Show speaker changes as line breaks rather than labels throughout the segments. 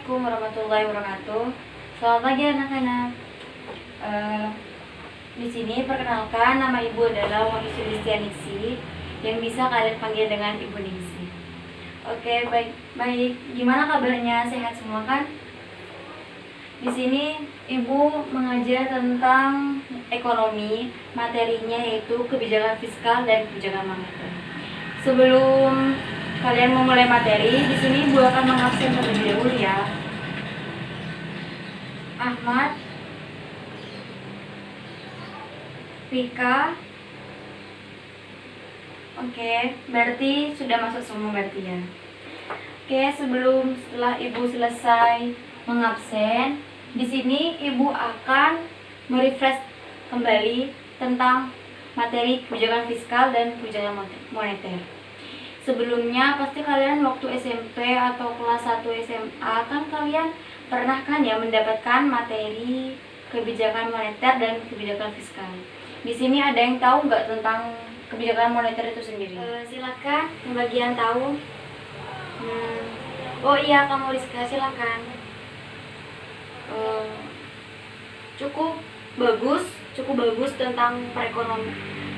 Assalamualaikum warahmatullahi wabarakatuh. Selamat pagi anak-anak. Di sini perkenalkan, nama ibu adalah Umayyah Sulistianingsih, yang bisa kalian panggil dengan Ibu Ningsih. Oke, baik. Gimana kabarnya? Sehat semua kan? Di sini ibu mengajar tentang ekonomi, materinya yaitu kebijakan fiskal dan kebijakan moneter. Sebelum kalian memulai materi, di sini ibu akan mengabsen terlebih dahulu ya. Ahmad, Rika. Oke, berarti sudah masuk semua berarti ya. Oke, setelah ibu selesai mengabsen, di sini ibu akan merefresh kembali tentang materi kebijakan fiskal dan kebijakan moneter. Sebelumnya pasti kalian waktu SMP atau kelas 1 SMA kan kalian pernah kan ya mendapatkan materi kebijakan moneter dan kebijakan fiskal. Di sini ada yang tahu nggak tentang kebijakan moneter itu sendiri? Silakan, yang bagian tahu. Oh iya, kamu Rizka, silakan. Cukup bagus tentang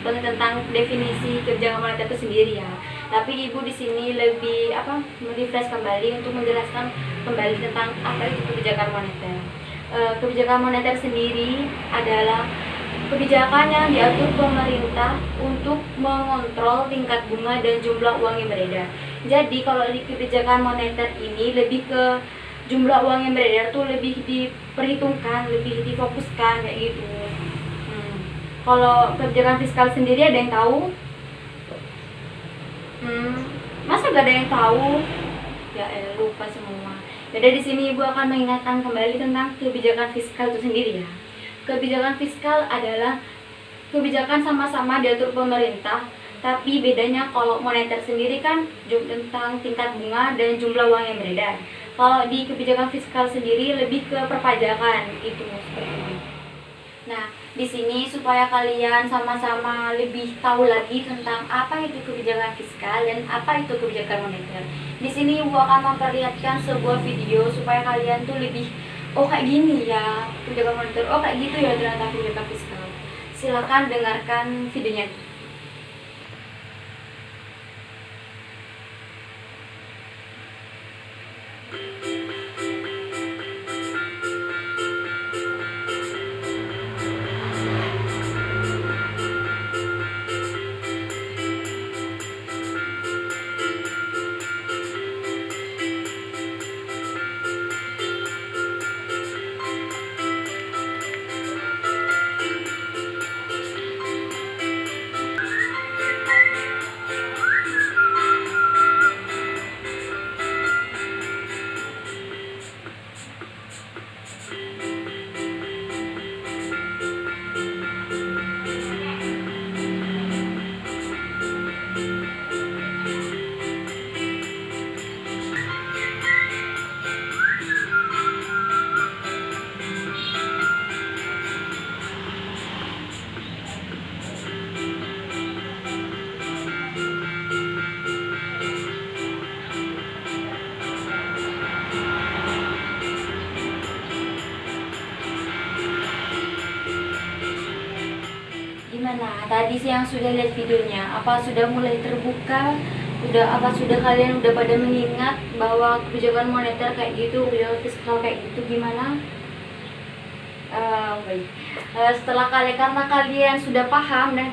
tentang definisi kebijakan moneter itu sendiri ya. Tapi ibu di sini lebih merefresh kembali untuk menjelaskan kembali tentang apa itu kebijakan moneter. Kebijakan moneter sendiri adalah kebijakan yang diatur pemerintah untuk mengontrol tingkat bunga dan jumlah uang yang beredar. Jadi kalau di kebijakan moneter ini lebih ke jumlah uang yang beredar tuh lebih diperhitungkan, lebih difokuskan kayak gitu. Kalau kebijakan fiskal sendiri ada yang tahu? Masa gak ada yang tahu? Ya lupa semua. Jadi di sini ibu akan mengingatkan kembali tentang kebijakan fiskal itu sendiri ya. Kebijakan fiskal adalah kebijakan sama-sama diatur pemerintah, tapi bedanya kalau moneter sendiri kan tentang tingkat bunga dan jumlah uang yang beredar. Kalau di kebijakan fiskal sendiri lebih ke perpajakan gitu seperti itu. Nah, di sini supaya kalian sama-sama lebih tahu lagi tentang apa itu kebijakan fiskal dan apa itu kebijakan moneter. Di sini ibu akan memperlihatkan sebuah video supaya kalian tuh lebih kayak gini ya kebijakan moneter, kayak gitu ya ternyata kebijakan fiskal. Silakan dengarkan videonya. Gimana? Tadi yang sudah lihat videonya, apa sudah mulai terbuka? Sudah kalian udah pada mengingat bahwa kebijakan moneter kayak gitu, kebijakan fiskal kayak gitu gimana? Baik. Setelah karena kalian sudah paham dan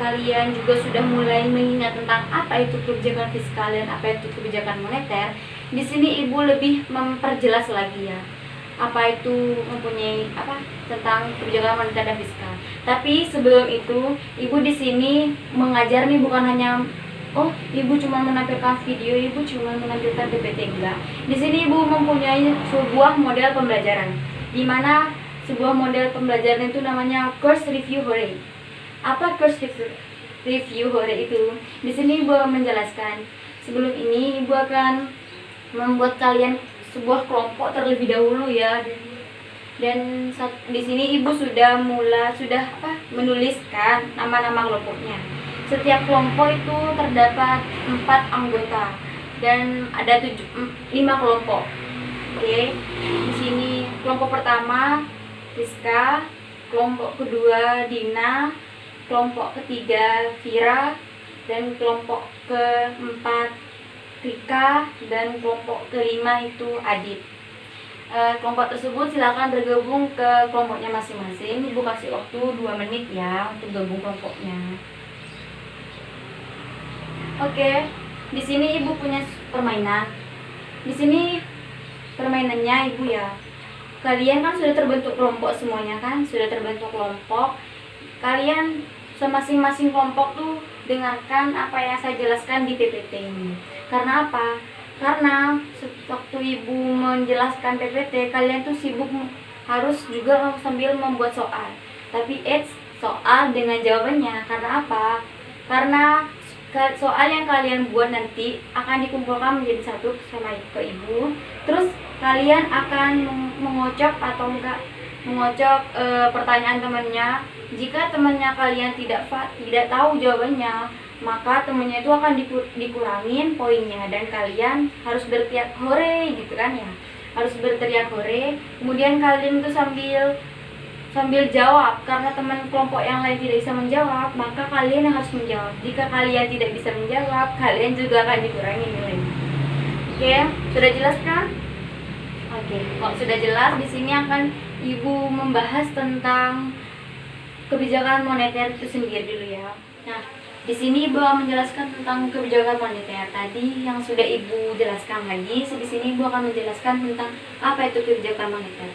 kalian juga sudah mulai mengingat tentang apa itu kebijakan fiskal dan apa itu kebijakan moneter, di sini ibu lebih memperjelas lagi ya. Apa itu mempunyai tentang kebijakan moneter dan fiskal. Tapi sebelum itu, ibu di sini mengajar nih bukan hanya ibu cuma menampilkan video, ibu cuma menampilkan PPT, enggak. Di sini ibu mempunyai sebuah model pembelajaran, di mana sebuah model pembelajaran itu namanya course review hore. Apa course review hore itu? Di sini ibu akan menjelaskan. Sebelum ini ibu akan membuat kalian sebuah kelompok terlebih dahulu ya, dan di sini ibu sudah menuliskan nama-nama kelompoknya. Setiap kelompok itu terdapat 4 anggota dan ada 5 kelompok. Oke, di sini kelompok pertama Rizka, kelompok kedua Dina, kelompok ketiga Vira, dan kelompok keempat Rika, dan kelompok kelima itu Adit. Kelompok tersebut silakan bergabung ke kelompoknya masing-masing. Ibu kasih waktu 2 menit ya untuk gabung kelompoknya. Oke, di sini ibu punya permainan. Di sini permainannya ibu ya. Kalian kan sudah terbentuk kelompok semuanya kan, sudah terbentuk kelompok. Kalian masing-masing kelompok tuh dengarkan apa yang saya jelaskan di PPT ini. Karena apa? Karena waktu ibu menjelaskan PPT, kalian tuh sibuk harus juga sambil membuat soal. Tapi soal dengan jawabannya. Karena apa? Karena soal yang kalian buat nanti akan dikumpulkan menjadi satu sama ke ibu. Terus kalian akan mengocok atau enggak mengocok pertanyaan temannya. Jika temannya kalian tidak tahu jawabannya, maka temannya itu akan dikurangin poinnya, dan kalian harus berteriak hore gitu kan ya, harus berteriak hore. Kemudian kalian tuh sambil jawab, karena teman kelompok yang lain tidak bisa menjawab, maka kalian yang harus menjawab. Jika kalian tidak bisa menjawab, kalian juga akan dikurangi nilai. Oke, sudah jelas kan? Oke, kalau sudah jelas, di sini akan ibu membahas tentang kebijakan moneter itu sendiri dulu ya. Nah, di sini ibu akan menjelaskan tentang kebijakan moneter. Tadi yang sudah ibu jelaskan lagi, di sini ibu akan menjelaskan tentang apa itu kebijakan moneter.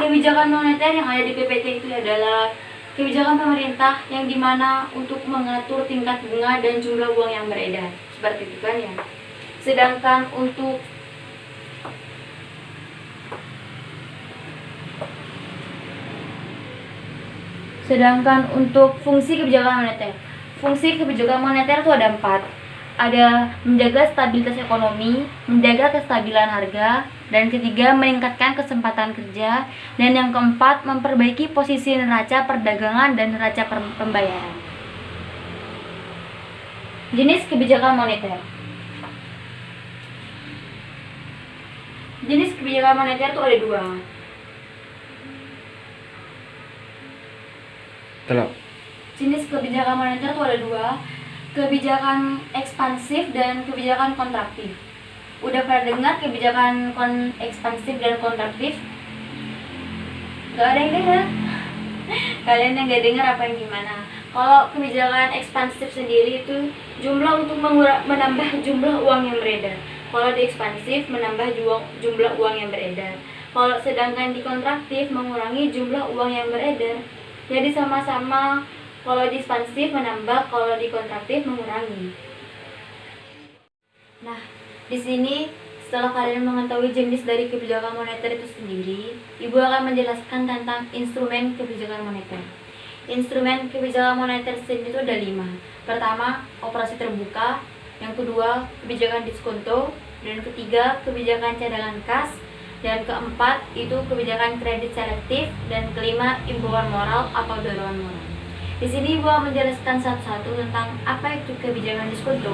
Kebijakan moneter yang ada di PPT itu adalah kebijakan pemerintah yang dimana untuk mengatur tingkat bunga dan jumlah uang yang beredar, seperti itu kan ya. Sedangkan untuk fungsi kebijakan moneter, fungsi kebijakan moneter itu ada 4. Ada menjaga stabilitas ekonomi, menjaga kestabilan harga, dan ketiga meningkatkan kesempatan kerja, dan yang keempat memperbaiki posisi neraca perdagangan dan neraca pembayaran. Jenis kebijakan moneter. Jenis kebijakan moneter itu ada 2. Jenis kebijakan moneter itu ada 2, kebijakan ekspansif dan kebijakan kontraktif. Udah pernah dengar kebijakan ekspansif dan kontraktif? Gak ada yang dengar? Kalian yang gak dengar apa yang gimana? Kalau kebijakan ekspansif sendiri itu jumlah untuk menambah jumlah uang yang beredar. Kalau di ekspansif menambah jumlah uang yang beredar. Kalau sedangkan di kontraktif mengurangi jumlah uang yang beredar. Jadi sama-sama, kalau di ekspansif menambah, kalau di kontraktif mengurangi. Nah, di sini setelah kalian mengetahui jenis dari kebijakan moneter itu sendiri, ibu akan menjelaskan tentang instrumen kebijakan moneter. Instrumen kebijakan moneter sendiri itu ada 5. Pertama, operasi terbuka. Yang kedua, kebijakan diskonto. Dan ketiga, kebijakan cadangan kas. Dan keempat itu kebijakan kredit selektif, dan kelima imbauan moral atau dorongan moral. Di sini ibu akan menjelaskan satu-satu tentang apa itu kebijakan diskonto.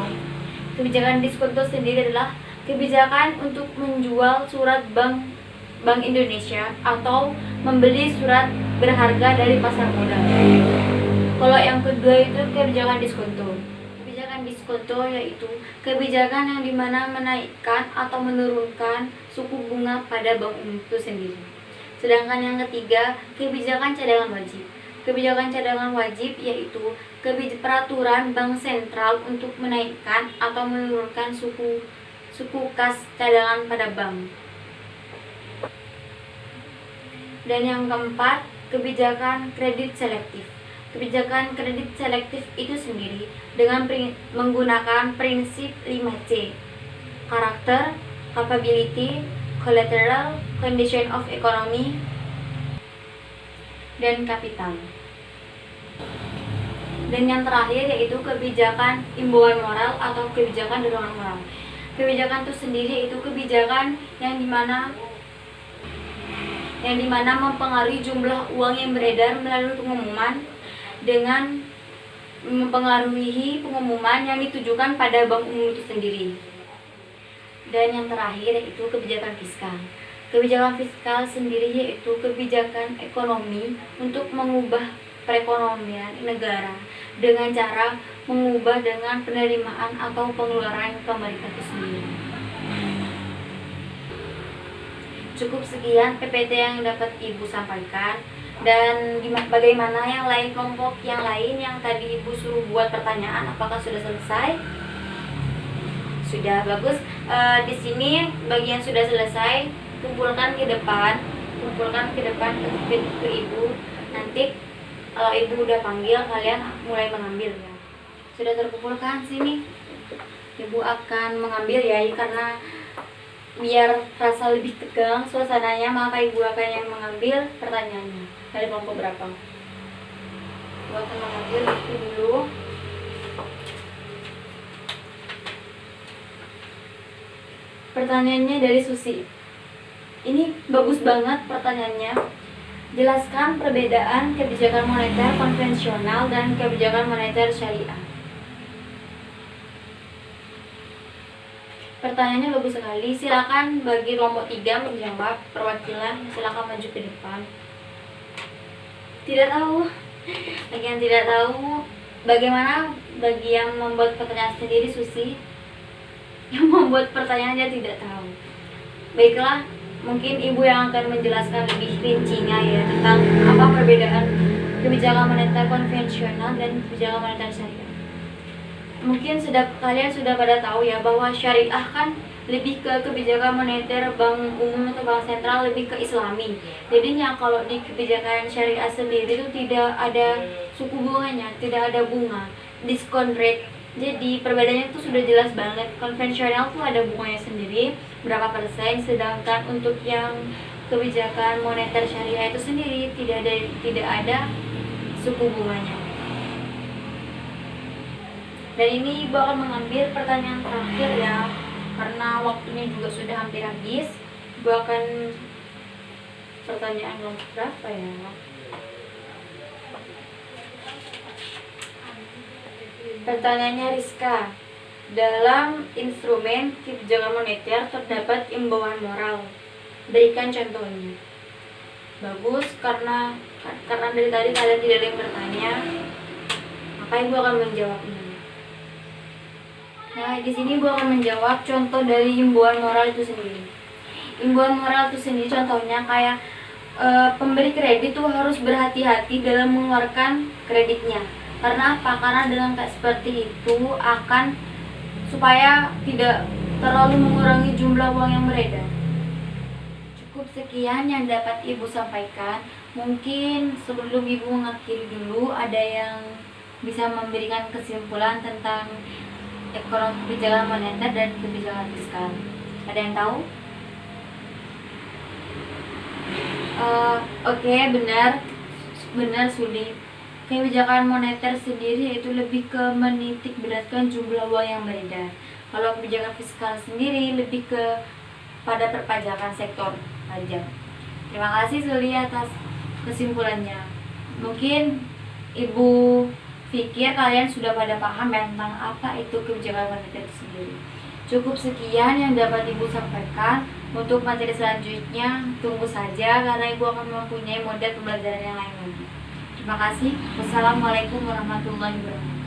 Kebijakan diskonto sendiri adalah kebijakan untuk menjual surat Bank Indonesia atau membeli surat berharga dari pasar modal. Kalau yang kedua itu kebijakan diskonto. Kebijakan diskonto yaitu kebijakan yang dimana menaikkan atau menurunkan suku bunga pada bank umum itu sendiri. Sedangkan yang ketiga, kebijakan cadangan wajib. Kebijakan cadangan wajib yaitu peraturan bank sentral untuk menaikkan atau menurunkan suku kas cadangan pada bank. Dan yang keempat, kebijakan kredit selektif. Kebijakan kredit selektif itu sendiri dengan menggunakan prinsip 5C: karakter, capability, collateral, condition of economy, dan kapital. Dan yang terakhir yaitu kebijakan imbauan moral atau kebijakan dorongan moral. Kebijakan itu sendiri itu kebijakan yang dimana mempengaruhi jumlah uang yang beredar melalui pengumuman, dengan mempengaruhi pengumuman yang ditujukan pada bank umum itu sendiri. Dan yang terakhir yaitu kebijakan fiskal. Kebijakan fiskal sendiri yaitu kebijakan ekonomi untuk mengubah perekonomian negara dengan cara mengubah dengan penerimaan atau pengeluaran pemerintah itu sendiri. Cukup sekian PPT yang dapat Ibu sampaikan. Dan bagaimana yang lain, kelompok yang lain yang tadi Ibu suruh buat pertanyaan, apakah sudah selesai? Sudah, bagus. Di sini bagian sudah selesai, kumpulkan ke depan ke Ibu. Nanti kalau Ibu udah panggil, kalian mulai mengambil ya. Sudah terkumpulkan sini, Ibu akan mengambil ya, karena biar rasa lebih tegang suasananya, maka Ibu akan yang mengambil pertanyaannya. Dari kelompok berapa? Ibu akan mengambil itu dulu. Pertanyaannya dari Susi. Ini bagus banget pertanyaannya. Jelaskan perbedaan kebijakan moneter konvensional dan kebijakan moneter syariah. Pertanyaannya bagus sekali. Silakan bagi kelompok 3 menjawab. Perwakilan silakan maju ke depan. Tidak tahu. Bagi yang tidak tahu, bagaimana bagi yang membuat pertanyaan sendiri, Susi? Yang membuat pertanyaannya tidak tahu. Baiklah, mungkin Ibu yang akan menjelaskan lebih rincinya ya tentang apa perbedaan kebijakan moneter konvensional dan kebijakan moneter syariah. Mungkin kalian sudah pada tahu ya bahwa syariah kan lebih ke kebijakan moneter bank umum atau bank sentral, lebih ke Islami. Jadinya kalau di kebijakan syariah sendiri itu tidak ada suku bunganya, tidak ada bunga, diskon rate. Jadi perbedaannya itu sudah jelas banget. Konvensional tuh ada bunganya sendiri berapa persen, sedangkan untuk yang kebijakan moneter syariah itu sendiri tidak ada suku bunganya. Dan ini Ibu akan mengambil pertanyaan terakhir ya, karena waktunya juga sudah hampir habis. Ibu akan pertanyaan nomor berapa ya? Pertanyaannya Rizka. Dalam instrumen kebijakan moneter terdapat imbauan moral. Berikan contohnya. Bagus, karena dari tadi kalian tidak ada yang bertanya, maka Ibu akan menjawabnya. Nah, di sini Ibu akan menjawab contoh dari imbauan moral itu sendiri. Imbauan moral itu sendiri contohnya kayak pemberi kredit tuh harus berhati-hati dalam mengeluarkan kreditnya. Karena apa? Karena dengan kayak seperti itu akan supaya tidak terlalu mengurangi jumlah uang yang beredar. Cukup sekian yang dapat Ibu sampaikan. Mungkin sebelum Ibu mengakhiri dulu, ada yang bisa memberikan kesimpulan tentang ekonomi kebijakan moneter dan kebijakan fiskal. Ada yang tahu? Oke, benar Sudi. Kebijakan moneter sendiri itu lebih ke menitik beratkan jumlah uang yang beredar. Kalau kebijakan fiskal sendiri lebih ke pada perpajakan sektor pajak. Terima kasih Suli atas kesimpulannya. Mungkin Ibu pikir kalian sudah pada paham ya tentang apa itu kebijakan moneter itu sendiri. Cukup sekian yang dapat Ibu sampaikan. Untuk materi selanjutnya tunggu saja karena Ibu akan mempunyai model pembelajaran yang lain lagi. Terima kasih. Wassalamualaikum warahmatullahi wabarakatuh.